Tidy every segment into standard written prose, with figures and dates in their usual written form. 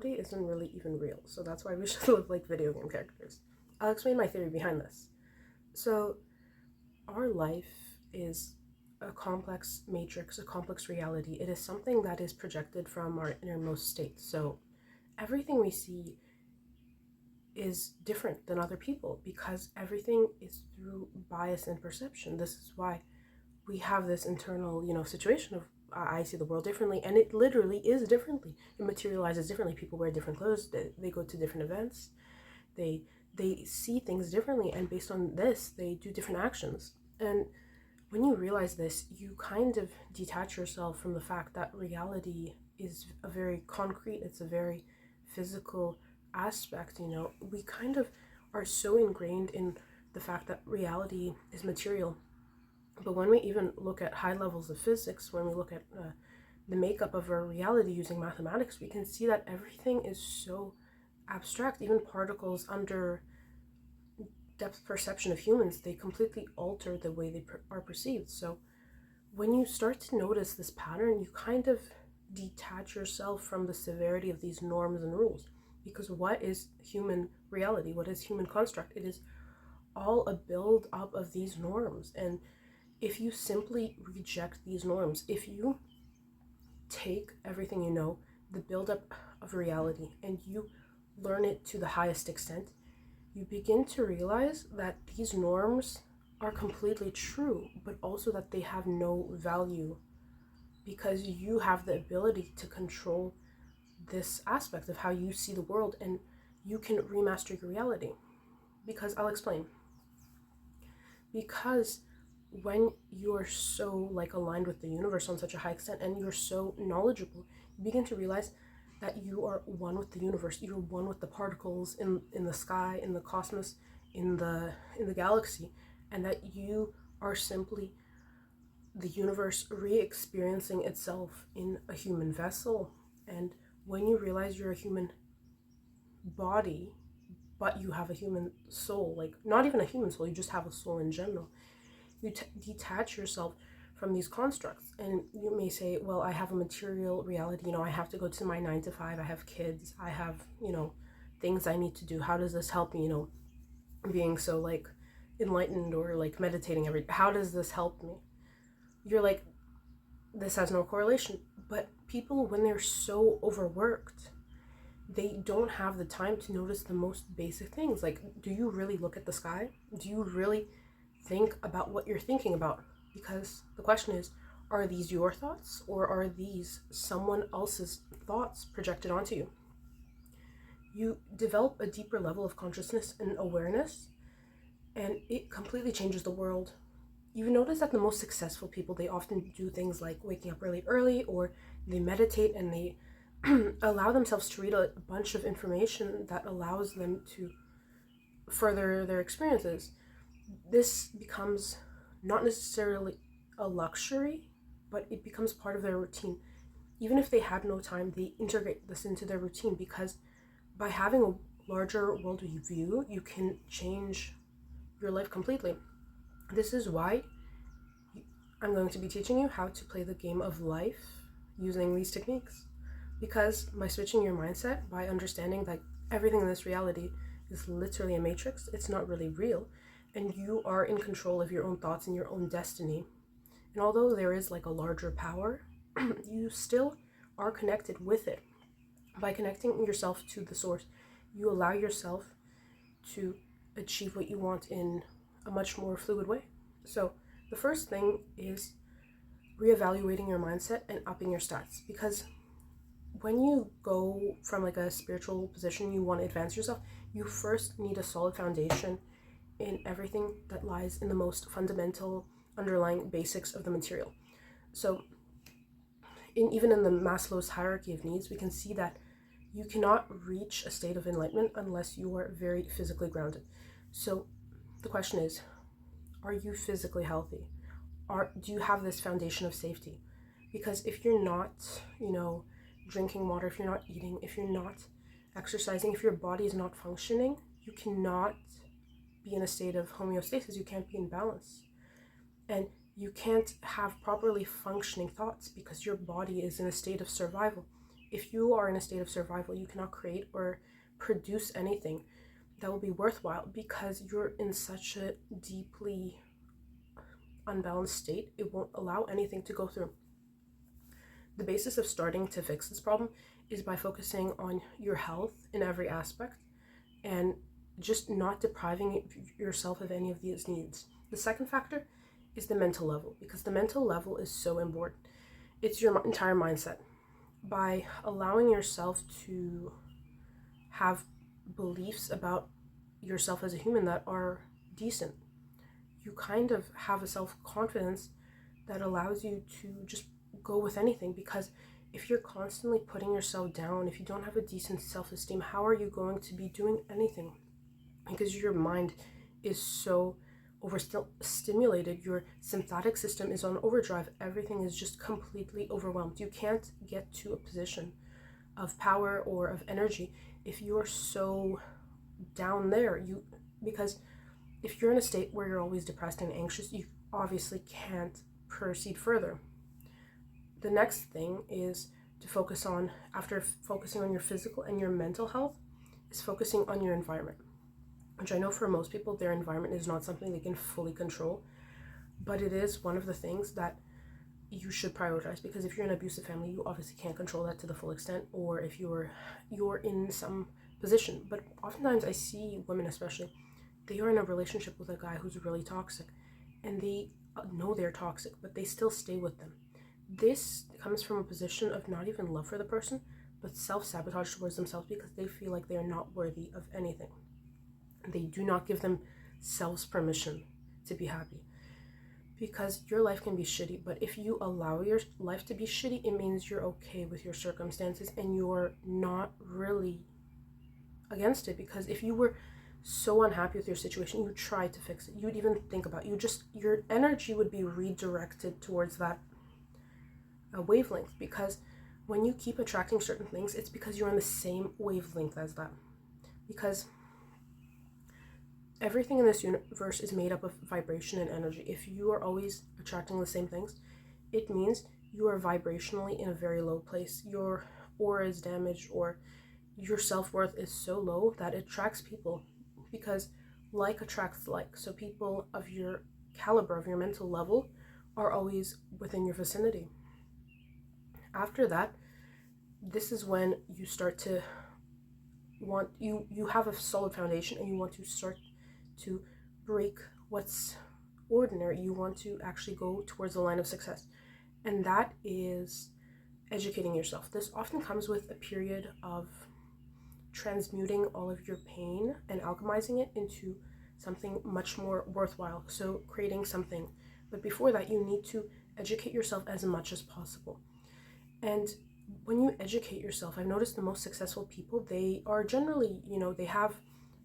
reality isn't really even real. So that's why we should live like video game characters. I'll explain my theory behind this. So our life is a complex matrix, a complex reality. It is something that is projected from our innermost state. So everything we see is different than other people because everything is through bias and perception. This is why we have this internal, situation of I see the world differently, and it literally is differently. It materializes differently. People wear different clothes. They go to different events. They see things differently, and based on this, they do different actions. And when you realize this, you kind of detach yourself from the fact that reality is a very concrete. It's a very physical aspect. We kind of are so ingrained in the fact that reality is material. But when we even look at high levels of physics, when we look at the makeup of our reality using mathematics, we can see that everything is so abstract. Even particles under depth perception of humans, they completely alter the way they are perceived. So when you start to notice this pattern, you kind of detach yourself from the severity of these norms and rules. Because what is human reality? What is human construct? It is all a build up of these norms. And if you simply reject these norms, if you take everything you know, the buildup of reality, and you learn it to the highest extent, you begin to realize that these norms are completely true, but also that they have no value because you have the ability to control this aspect of how you see the world, and you can remaster your reality. Because I'll explain. Because when you're so aligned with the universe on such a high extent and you're so knowledgeable, you begin to realize that you are one with the universe. You're one with the particles in the sky, in the cosmos, in the galaxy, and that you are simply the universe re-experiencing itself in a human vessel. And when you realize you're a human body, but you have a human soul, not even a human soul, you just have a soul in general, you detach yourself from these constructs. And you may say, well, I have a material reality, I have to go to my 9 to 5, I have kids, I have things I need to do. How does this help me, being so enlightened or meditating how does this help me? You're like, this has no correlation. But people, when they're so overworked, they don't have the time to notice the most basic things. Do you really look at the sky? Do you really think about what you're thinking about? Because the question is, are these your thoughts, or are these someone else's thoughts projected onto you? You develop a deeper level of consciousness and awareness, and it completely changes the world. You notice that the most successful people, they often do things like waking up really early, or they meditate, and they allow themselves to read a bunch of information that allows them to further their experiences. This becomes not necessarily a luxury, but it becomes part of their routine. Even if they had no time, they integrate this into their routine, because by having a larger world view, you can change your life completely. This is why I'm going to be teaching you how to play the game of life using these techniques. Because by switching your mindset, by understanding that everything in this reality is literally a matrix, it's not really real, and you are in control of your own thoughts and your own destiny. And although there is a larger power, you still are connected with it. By connecting yourself to the source, you allow yourself to achieve what you want in a much more fluid way. So the first thing is reevaluating your mindset and upping your stats. Because when you go from a spiritual position, you want to advance yourself, you first need a solid foundation in everything that lies in the most fundamental underlying basics of the material. So even in the Maslow's hierarchy of needs, we can see that you cannot reach a state of enlightenment unless you are very physically grounded. So the question is, are you physically healthy? Do you have this foundation of safety? Because if you're not, drinking water, if you're not eating, if you're not exercising, if your body is not functioning, you cannot be in a state of homeostasis. You can't be in balance. And you can't have properly functioning thoughts because your body is in a state of survival. If you are in a state of survival, you cannot create or produce anything that will be worthwhile because you're in such a deeply unbalanced state. It won't allow anything to go through. The basis of starting to fix this problem is by focusing on your health in every aspect and just not depriving yourself of any of these needs. The second factor is the mental level, because the mental level is so important. It's your entire mindset. By allowing yourself to have beliefs about yourself as a human that are decent, you kind of have a self-confidence that allows you to just go with anything. Because if you're constantly putting yourself down, if you don't have a decent self-esteem, how are you going to be doing anything? Because your mind is so overstimulated, your sympathetic system is on overdrive, everything is just completely overwhelmed. You can't get to a position of power or of energy if you are so down there. Because if you're in a state where you're always depressed and anxious, you obviously can't proceed further. The next thing is to focus on, after focusing on your physical and your mental health, is focusing on your environment, which I know for most people, their environment is not something they can fully control, but it is one of the things that you should prioritize. Because if you're in an abusive family, you obviously can't control that to the full extent, or if you're in some position. But oftentimes I see women especially, they are in a relationship with a guy who's really toxic, and they know they're toxic, but they still stay with them. This comes from a position of not even love for the person, but self-sabotage towards themselves, because they feel like they are not worthy of anything. They do not give themselves permission to be happy, because your life can be shitty, but if you allow your life to be shitty, it means you're okay with your circumstances and you're not really against it. Because if you were so unhappy with your situation, you try to fix it, you'd even think about your energy would be redirected towards that wavelength. Because when you keep attracting certain things, it's because you're on the same wavelength as that. Because everything in this universe is made up of vibration and energy. If you are always attracting the same things, it means you are vibrationally in a very low place. Your aura is damaged, or your self-worth is so low that it attracts people, because like attracts like. So people of your caliber, of your mental level, are always within your vicinity. After that, this is when you start to you have a solid foundation, and you want to start to break what's ordinary. You want to actually go towards the line of success, and that is educating yourself. This often comes with a period of transmuting all of your pain and alchemizing it into something much more worthwhile, so creating something. But before that, you need to educate yourself as much as possible. And when you educate yourself, I've noticed the most successful people, they are generally, they have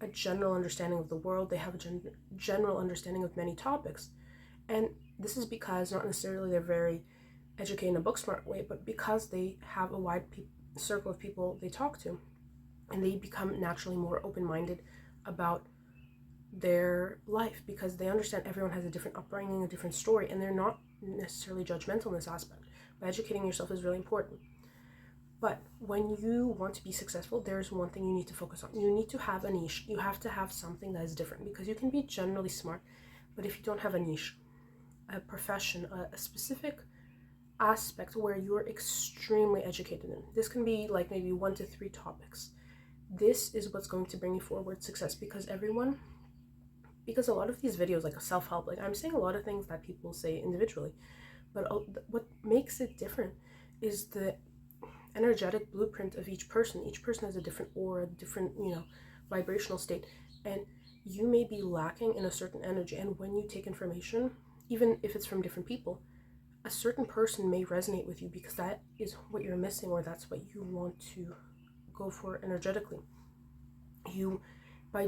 a general understanding of the world, they have a general understanding of many topics. And this is because not necessarily they're very educated in a book smart way, but because they have a wide circle of people they talk to, and they become naturally more open-minded about their life, because they understand everyone has a different upbringing, a different story, and they're not necessarily judgmental in this aspect. But educating yourself is really important. But when you want to be successful, there's one thing you need to focus on. You need to have a niche. You have to have something that is different, because you can be generally smart, but if you don't have a niche, a profession, a specific aspect where you're extremely educated in, this can be like maybe 1 to 3 topics. This is what's going to bring you forward success, because a lot of these videos, like self-help, like I'm saying a lot of things that people say individually, but what makes it different is the energetic blueprint of each person. Each person has a different aura, different, vibrational state, and you may be lacking in a certain energy. And when you take information, even if it's from different people, a certain person may resonate with you because that is what you're missing, or that's what you want to go for energetically. By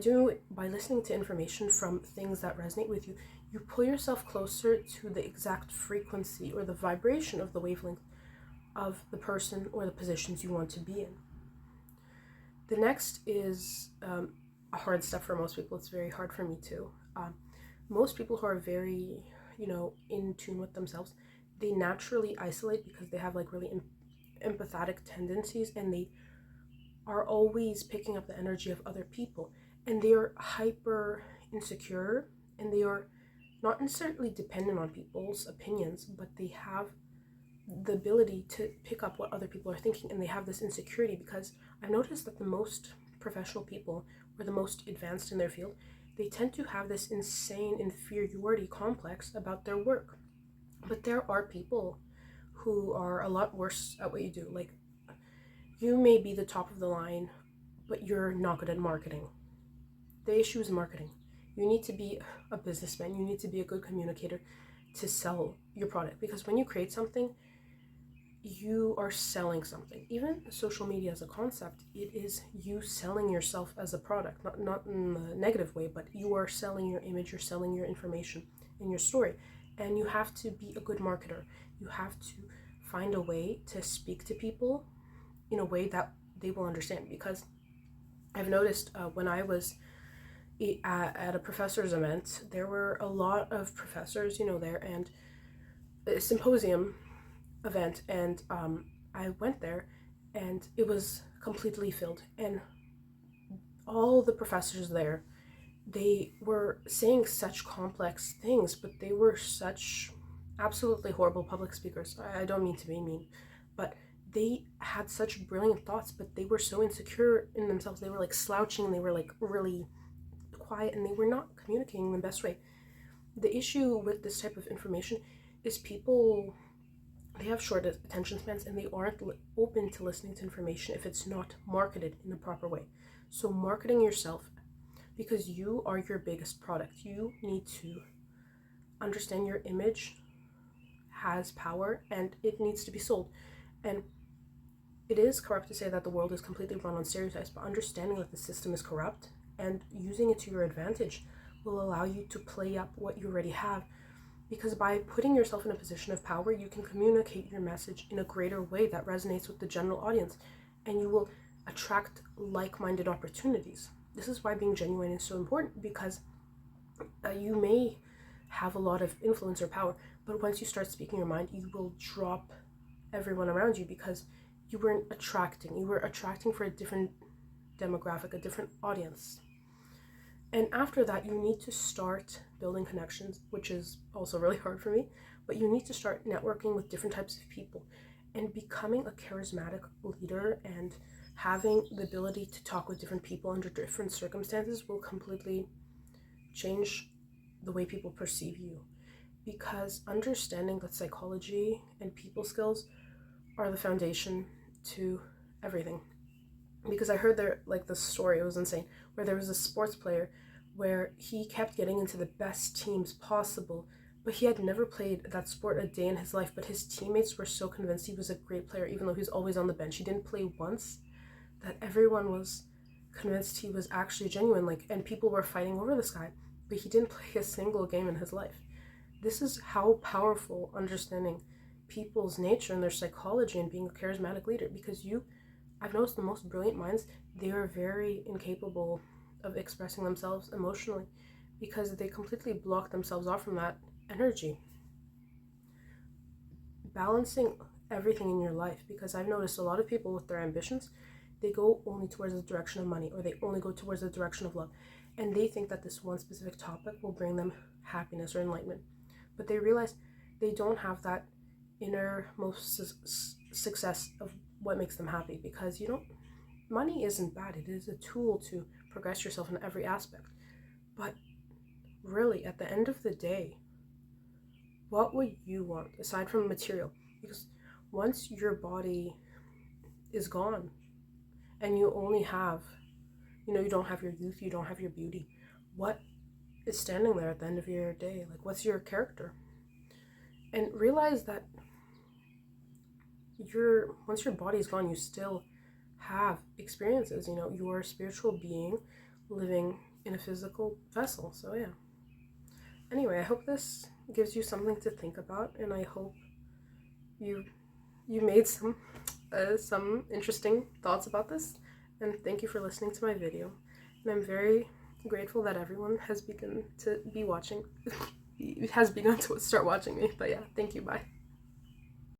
listening to information from things that resonate with you, you pull yourself closer to the exact frequency or the vibration of the wavelength of the person or the positions you want to be in. The next is a hard step for most people. It's very hard for me too. Most people who are very, in tune with themselves, they naturally isolate because they have like really empathetic tendencies, and they are always picking up the energy of other people, and they are hyper insecure, and they are not necessarily dependent on people's opinions, but they have the ability to pick up what other people are thinking, and they have this insecurity because I've noticed that the most professional people or the most advanced in their field, they tend to have this insane inferiority complex about their work. But there are people who are a lot worse at what you do. Like, you may be the top of the line, but you're not good at marketing. The issue is marketing. You need to be a businessman. You need to be a good communicator to sell your product, because when you create something, you are selling something. Even social media as a concept, it is you selling yourself as a product, not in a negative way, but you are selling your image, you're selling your information and your story. And you have to be a good marketer. You have to find a way to speak to people in a way that they will understand. Because I've noticed when I was at a professor's event, there were a lot of professors, there, and a symposium event, and I went there, and it was completely filled, and all the professors there, they were saying such complex things, but they were such absolutely horrible public speakers. I don't mean to be mean, but they had such brilliant thoughts, but they were so insecure in themselves. They were like slouching, and they were like really quiet, and they were not communicating in the best way. The issue with this type of information is people, they have short attention spans, and they aren't open to listening to information if it's not marketed in the proper way. So marketing yourself, because you are your biggest product, you need to understand your image has power and it needs to be sold. And it is corrupt to say that the world is completely run on stereotypes, but understanding that the system is corrupt and using it to your advantage will allow you to play up what you already have. Because by putting yourself in a position of power, you can communicate your message in a greater way that resonates with the general audience, and you will attract like-minded opportunities. This is why being genuine is so important, because you may have a lot of influence or power, but once you start speaking your mind, you will drop everyone around you, because you were attracting for a different demographic, a different audience. And after that, you need to start building connections, which is also really hard for me, but you need to start networking with different types of people, and becoming a charismatic leader and having the ability to talk with different people under different circumstances will completely change the way people perceive you. Because understanding that psychology and people skills are the foundation to everything. Because I heard the story, it was insane, where there was a sports player where he kept getting into the best teams possible, but he had never played that sport a day in his life, but his teammates were so convinced he was a great player, even though he was always on the bench. He didn't play once, that everyone was convinced he was actually genuine, and people were fighting over this guy, but he didn't play a single game in his life. This is how powerful understanding people's nature and their psychology and being a charismatic leader, because I've noticed the most brilliant minds, they are very incapable of expressing themselves emotionally, because they completely block themselves off from that energy. Balancing everything in your life, because I've noticed a lot of people with their ambitions, they go only towards the direction of money, or they only go towards the direction of love, and they think that this one specific topic will bring them happiness or enlightenment, but they realize they don't have that innermost success of what makes them happy, because money isn't bad. It is a tool to progress yourself in every aspect. But really, at the end of the day, what would you want aside from material? Because once your body is gone and you only have, you don't have your youth, you don't have your beauty, what is standing there at the end of your day? What's your character? And realize that once your body is gone, you still have experiences. You are a spiritual being living in a physical vessel. So yeah. Anyway, I hope this gives you something to think about, and I hope you made some interesting thoughts about this. And thank you for listening to my video. And I'm very grateful that everyone has begun to start watching me. But yeah, thank you. Bye.